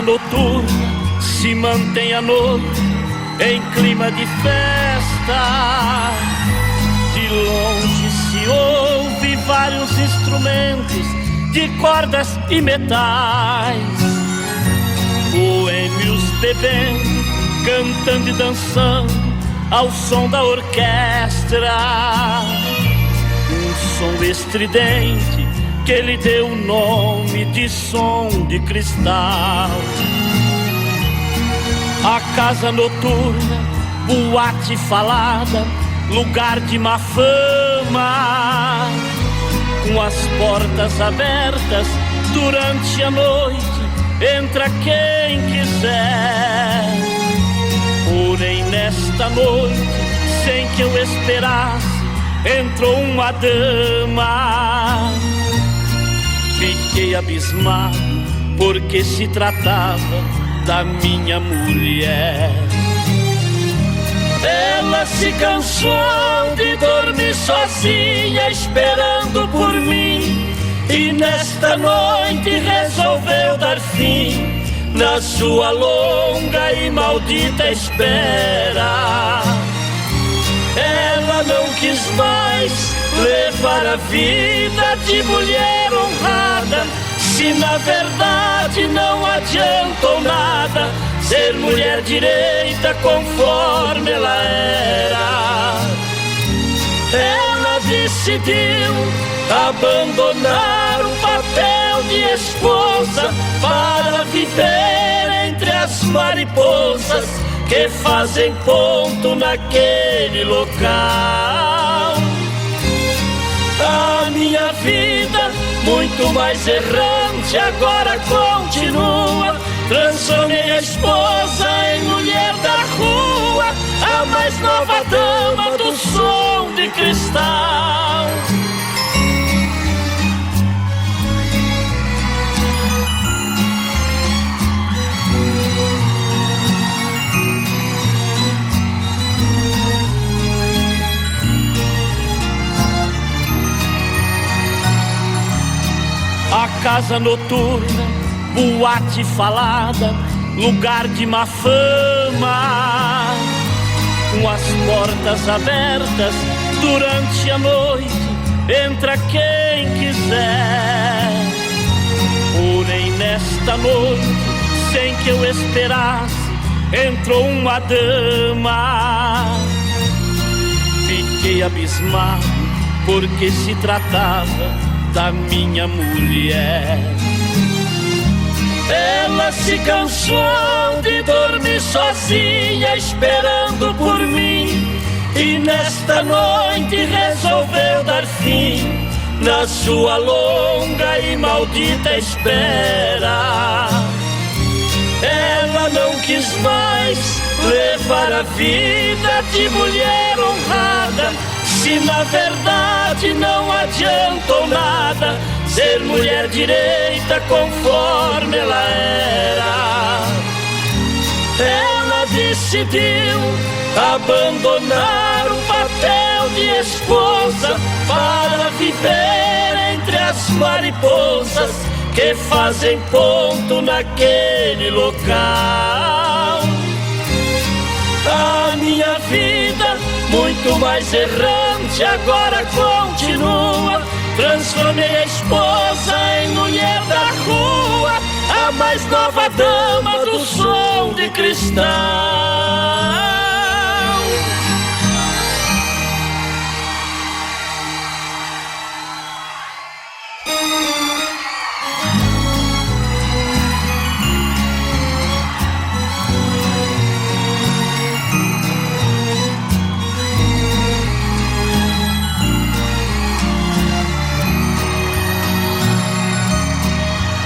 casa noturna se mantém à noite em clima de festa. De longe se ouve vários instrumentos de cordas e metais, boêmios bebendo, cantando e dançando ao som da orquestra. Um som estridente que lhe deu o nome de som de cristal. A casa noturna, boate falada, lugar de má fama, com as portas abertas durante a noite, entra quem quiser. Porém nesta noite, sem que eu esperasse, entrou uma dama. Fiquei abismado, porque se tratava da minha mulher. Ela se cansou de dormir sozinha, esperando por mim, e nesta noite resolveu dar fim na sua longa e maldita espera. Ela não quis mais levar a vida de mulher honrada, se na verdade não adiantou nada ser mulher direita conforme ela era. Ela decidiu abandonar o papel de esposa para viver entre as mariposas que fazem ponto naquele local. A minha vida, muito mais errante, agora continua. Transformei a esposa em mulher da rua, a mais nova dama do som de cristal. A casa noturna, boate falada, lugar de má fama, com as portas abertas durante a noite, entra quem quiser. Porém nesta noite, sem que eu esperasse, entrou uma dama. Fiquei abismado, porque se tratava da minha mulher. Ela se cansou de dormir sozinha, esperando por mim, e nesta noite resolveu dar fim na sua longa e maldita espera. Ela não quis mais levar a vida de mulher honrada, se na verdade não adiantou nada ser mulher direita conforme ela era. Ela decidiu abandonar o papel de esposa para viver entre as mariposas que fazem ponto naquele local. A minha vida, muito mais errante, agora continua. Transformei a esposa em mulher da rua, a mais nova dama do som de cristal.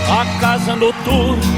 A casa noturna,